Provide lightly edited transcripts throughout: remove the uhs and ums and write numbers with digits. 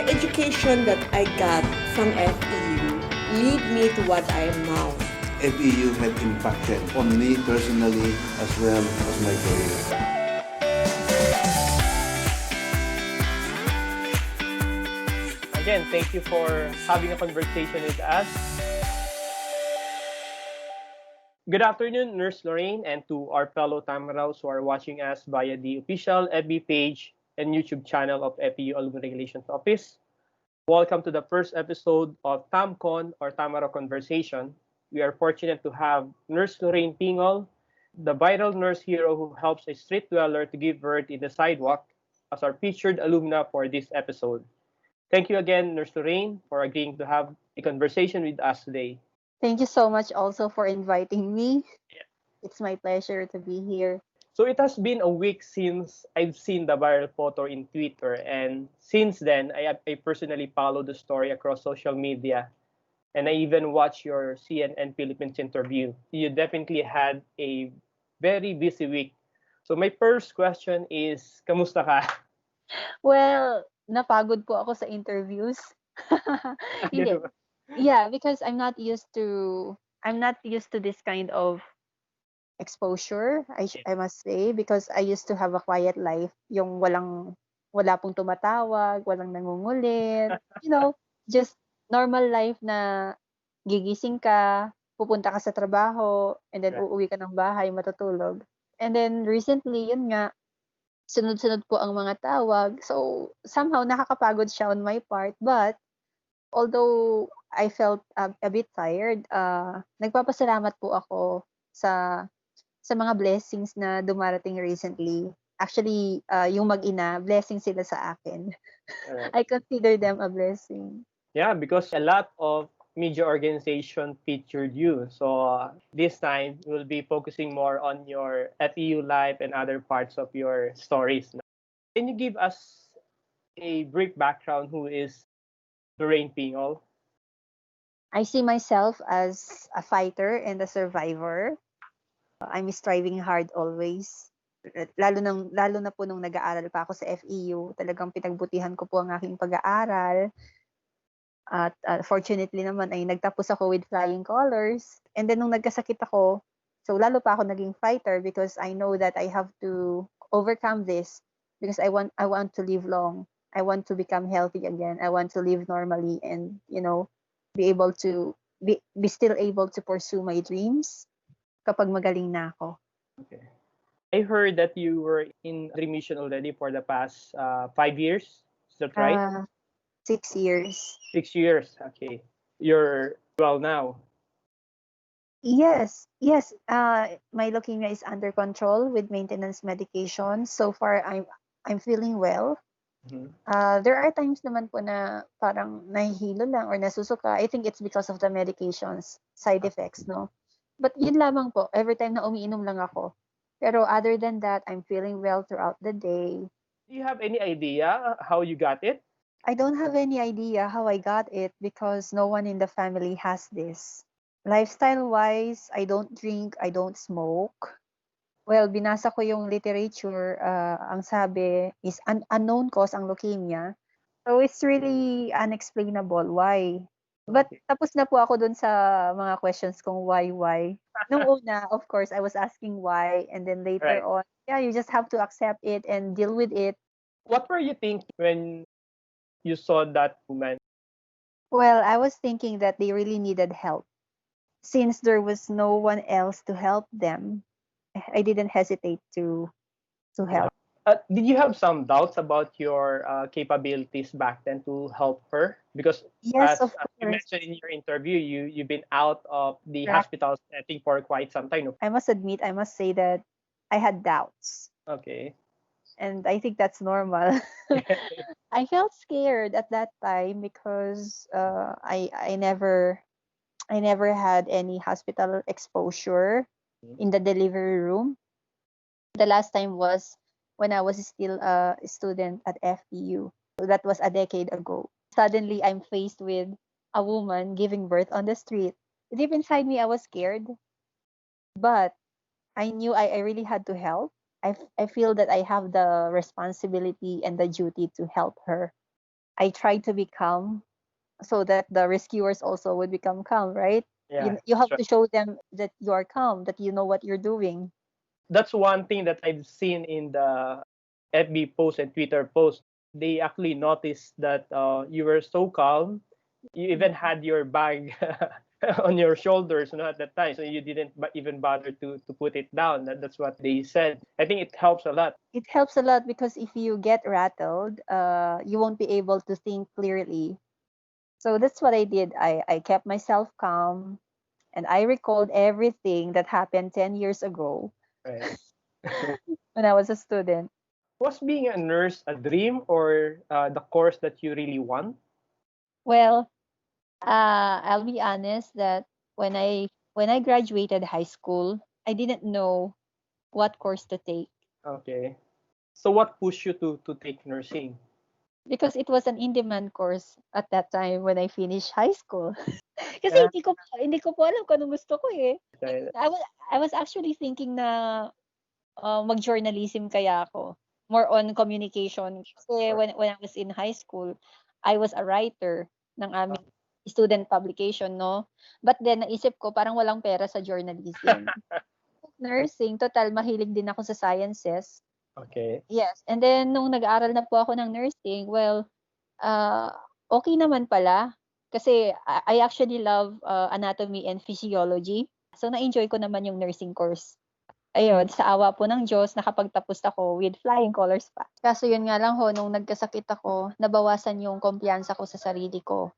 The education that I got from FEU lead me to what I am now. FEU had impacted on me personally as well as my career. Again, thank you for having a conversation with us. Good afternoon, Nurse Lorraine, and to our fellow TAMaraws who are watching us via the official FB page and YouTube channel of FEU Alumni Relations Office. Welcome to the first episode of TAMCon or TAMaraw CONversation. We are fortunate to have Nurse Lorraine Pingol, the viral nurse hero who helps a street dweller to give birth in the sidewalk, as our featured alumna for this episode. Thank you again, Nurse Lorraine, for agreeing to have a conversation with us today. Thank you so much also for inviting me. Yeah. It's my pleasure to be here. So it has been a week since I've seen the viral photo in Twitter, and since then, I personally followed the story across social media, and I even watched your CNN Philippines interview. You definitely had a very busy week. So my first question is, kamusta ka? Well, napagod po ako sa interviews. Hindi. Yeah, because I'm not used to this kind of exposure, I must say, because I used to have a quiet life, yung wala pong tumatawag, walang nangungulit, just normal life na gigising ka, pupunta ka sa trabaho, and then Right. uuwi ka ng bahay, matutulog. And then recently, yun nga, sunod-sunod po ang mga tawag. So, somehow nakakapagod siya on my part, but although I felt a bit tired, nagpapasalamat po ako sa mga blessings na dumarating recently. Actually, yung mag-ina, blessing sila sa akin. Alright. I consider them a blessing. Yeah, because a lot of media organization featured you. So this time we'll be focusing more on your FEU life and other parts of your stories. Can you give us a brief background who is Lorraine Pingol? I see myself as a fighter and a survivor. I'm striving hard always. Lalo na po nung nag-aaral pa ako sa FEU, talagang pinagbutihan ko po ang aking pag-aaral. At fortunately naman ay nagtapos ako with flying colors. And then nung nagkasakit ako, so lalo pa ako naging fighter because I know that I have to overcome this because I want to live long. I want to become healthy again. I want to live normally and, be able to be still able to pursue my dreams kapag magaling na ako. Okay. I heard that you were in remission already for the past 5 years. Is that right? 6 years. 6 years. Okay. You're well now. Yes. My leukemia is under control with maintenance medication. So far, I'm feeling well. Mhm. There are times naman po na parang nahihilo lang or nasusuka. I think it's because of the medications, side effects, no? But yun lamang po, every time na umiinom lang ako. Pero other than that, I'm feeling well throughout the day. Do you have any idea how you got it? I don't have any idea how I got it because no one in the family has this. Lifestyle-wise, I don't drink, I don't smoke. Well, binasa ko yung literature, ang sabi is unknown cause ang leukemia. So it's really unexplainable why. But Okay. tapos na po ako dun sa mga questions kung why. Nung una, of course, I was asking why, and then later Right. on, yeah, you just have to accept it and deal with it. What were you thinking when you saw that woman? Well, I was thinking that they really needed help. Since there was no one else to help them, I didn't hesitate to help. Did you have some doubts about your capabilities back then to help her? Because Yes, as of you course. mentioned in your interview, you've been out of the Correct. hospital setting for quite some time. I must say that I had doubts. Okay. And I think that's normal. I felt scared at that time because I never had any hospital exposure in the delivery room. The last time was when I was still a student at FEU. So that was a decade ago. Suddenly, I'm faced with a woman giving birth on the street. Deep inside me, I was scared, but I knew I really had to help. I feel that I have the responsibility and the duty to help her. I tried to be calm so that the rescuers also would become calm, right? Yeah, You that's have right. to show them that you are calm, that you know what you're doing. That's one thing that I've seen in the FB post and Twitter post. They actually noticed that you were so calm. You even had your bag on your shoulders, at that time, so you didn't even bother to put it down. That's what they said. I think it helps a lot. It helps a lot because if you get rattled, you won't be able to think clearly. So that's what I did. I kept myself calm and I recalled everything that happened 10 years ago Right. when I was a student. Was being a nurse a dream or the course that you really want? Well, I'll be honest that when I graduated high school, I didn't know what course to take Okay. So what pushed you to take nursing? because it was an in-demand course at that time when I finished high school. Kasi Yeah. hindi ko po alam kung anong gusto ko eh. Right. I was actually thinking na mag-journalism kaya ako. More on communication. Kasi when I was in high school, I was a writer ng aming student publication, no? But then, naisip ko, parang walang pera sa journalism. Nursing, total, mahilig din ako sa sciences. Okay. Yes. And then, nung nag-aaral na po ako ng nursing, well, uh, okay naman pala. Kasi I actually love anatomy and physiology. So, na-enjoy ko naman yung nursing course. Ayun, sa awa po ng Diyos, nakapagtapos ako with flying colors pa. Kaso yun nga lang ho, nung nagkasakit ako, nabawasan yung kumpiyansa ko sa sarili ko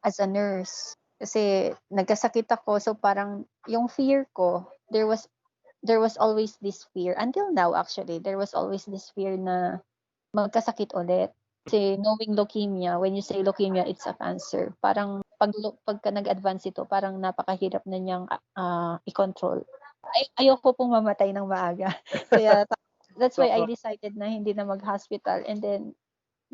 as a nurse. Kasi nagkasakit ako, so parang yung fear ko, there was always this fear. Until now, actually, there was always this fear na magkasakit ulit. Kasi knowing leukemia, when you say leukemia, it's a cancer. Parang pagka nag-advance ito, parang napakahirap na niyang i-control. Ayoko pong mamatay ng maaga. Kaya that's why I So, decided na hindi na mag-hospital and then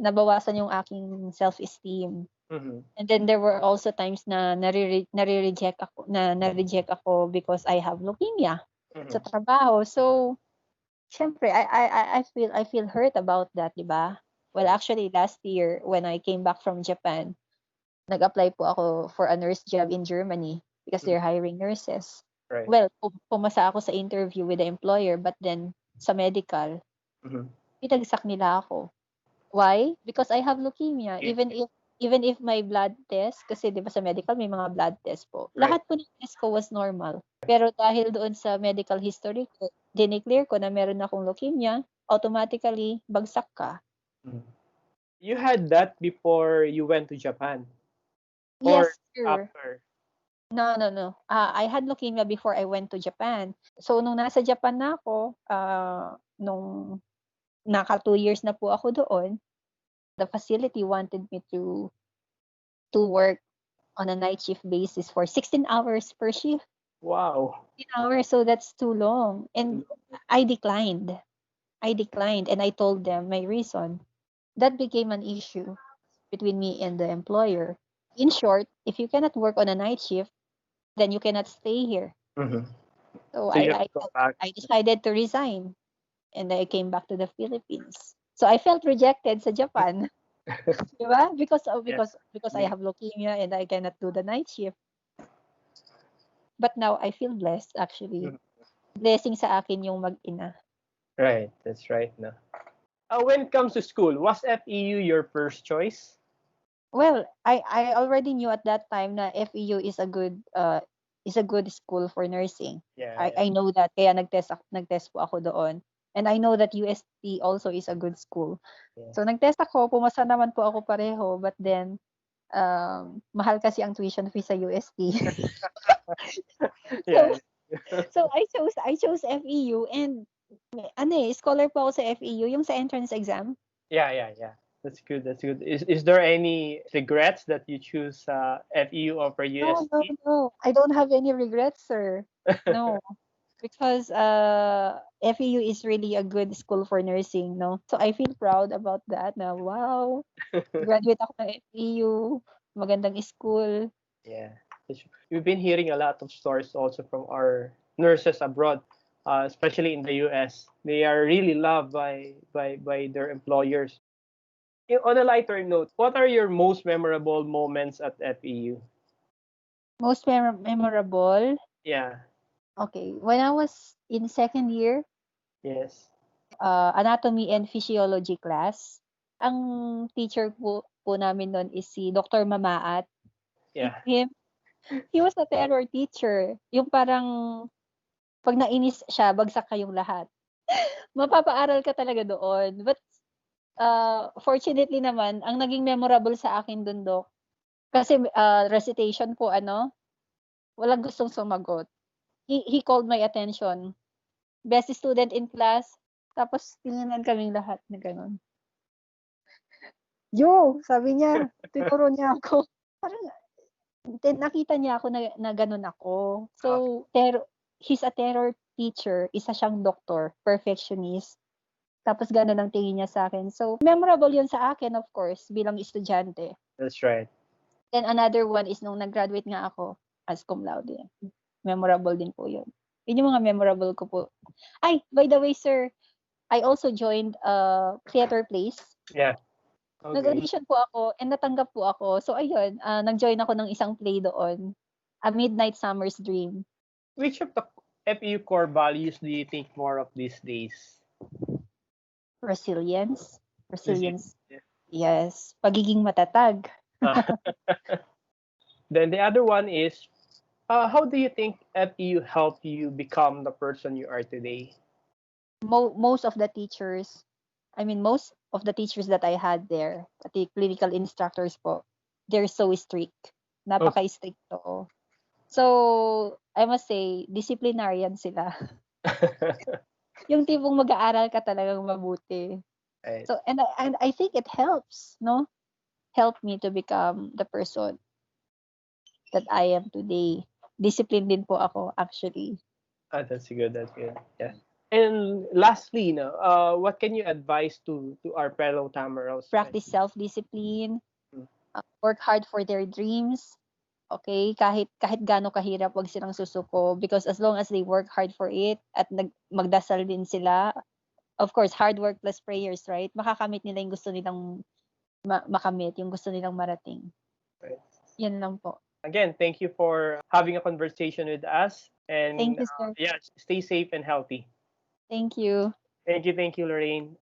nabawasan yung aking self-esteem. mhm, And then there were also times na na-reject ako because I have leukemia sa mhm. trabaho. So, syempre I feel hurt about that, 'di ba? Well, Right. actually last year when I came back from Japan, nag-apply po ako for a nurse job in Germany because Mhm. they're hiring nurses. Right. Well, pumasa ako sa interview with the employer but then sa medical, Mhm. pinagsak nila ako. Why? Because I have leukemia. Yeah. Even if my blood test, kasi 'di ba sa medical may mga blood test po. Right. Lahat po ng test ko was normal. Pero dahil doon sa medical history ko, dineclare ko na meron akong leukemia, automatically bagsak ka. Mhm. You had that before you went to Japan or Yes, sir. after? No, no, no. I had leukemia before I went to Japan. So nung nasa Japan na ako, nung naka 2 years na po ako doon, the facility wanted me to work on a night shift basis for 16 hours per shift. Wow. 16 hours, so that's too long. And I declined. And I told them my reason. That became an issue between me and the employer. In short, if you cannot work on a night shift, then you cannot stay here. Mhm. So So you have I I to go back. I decided to resign and I came back to the Philippines. So I felt rejected sa Japan, 'di ba? Because of Yeah. because I have leukemia and I cannot do the night shift. But now I feel blessed actually. Mhm. Blessing sa akin yung mag-ina. Right. That's right. No. When it comes to school, was FEU your first choice? Well, I already knew at that time na FEU is a good school for nursing. Yeah. Yeah. I know that kaya nagtest po ako doon. And I know that UST also is a good school. Yeah. So nagtest ako, pumasa naman po ako pareho, but then mahal kasi ang tuition fee sa UST. So Yeah. so I chose FEU and scholar po ako sa FEU yung sa entrance exam. Yeah. Yeah. Yeah. That's good. That's good. Is there any regrets that you choose FEU over No, no, UST? no. I don't have any regrets, sir. No, because FEU is really a good school for nursing, no? So I feel proud about that na wow, graduate ako ng FEU, magandang school. Yeah. We've been hearing a lot of stories also from our nurses abroad, especially in the US. They are really loved by their employers. On a lighter note, what are your most memorable moments at FEU? Most memorable? Yeah. Okay, when I was in second year, Yes. anatomy and physiology class, ang teacher po namin nun is si Dr. Mamaat. Yeah. Him, he was a terror teacher. Yung parang 'pag nainis siya, bagsak kayong lahat. Mapapaaral ka talaga doon. But, fortunately naman, ang naging memorable sa akin dun, Dok, kasi, recitation po ano, walang gustong sumagot. He called my attention. Best student in class, tapos tiningnan kaming lahat na gano'n. "Yo!" sabi niya, tinuro niya ako. Parang nakita niya ako na gano'n ako. So, he's a terror teacher, isa siyang doktor, perfectionist. Tapos gano'n ang tingin niya sa'kin. So, memorable 'yun sa akin, of course, bilang estudyante. That's right. Then another one is nung nag-graduate nga ako as cum laude. Memorable din po 'yun. 'Yun yung mga memorable ko po. Ay, by the way, sir, I also joined theater plays. Yeah. Okay. Nag-audition po ako and natanggap po ako. So ayun, nag-join ako ng isang play doon, A Midnight Summer's Dream. Which of the FEU core values do you think more of these days? Resilience. Resilience. Yeah. Yes. Pagiging matatag. Then the other one is, how do you think FEU helped you become the person you are today? Most of the teachers, most of the teachers that I had there, pati clinical instructors po, they're so strict. Napaka-strict to. So, I must say, disciplinarian sila. Yung tipong mag-aaral ka talagang mabuti. Right. So, and I think it helps, no? Helped me to become the person that I am today. Disciplined din po ako, actually. That's good. That's good. Yeah. And lastly, what can you advise to our fellow TAMaraws? Practice self-discipline, work hard for their dreams. Okay, kahit gaano kahirap, wag silang susuko because as long as they work hard for it at magdasal din sila, of course, hard work plus prayers, right? Makakamit nila yung gusto nilang makamit, yung gusto nilang marating. Right. Yan lang po. Again, thank you for having a conversation with us. And Thank you, sir. stay safe and healthy. Thank you. Thank you, Lorraine.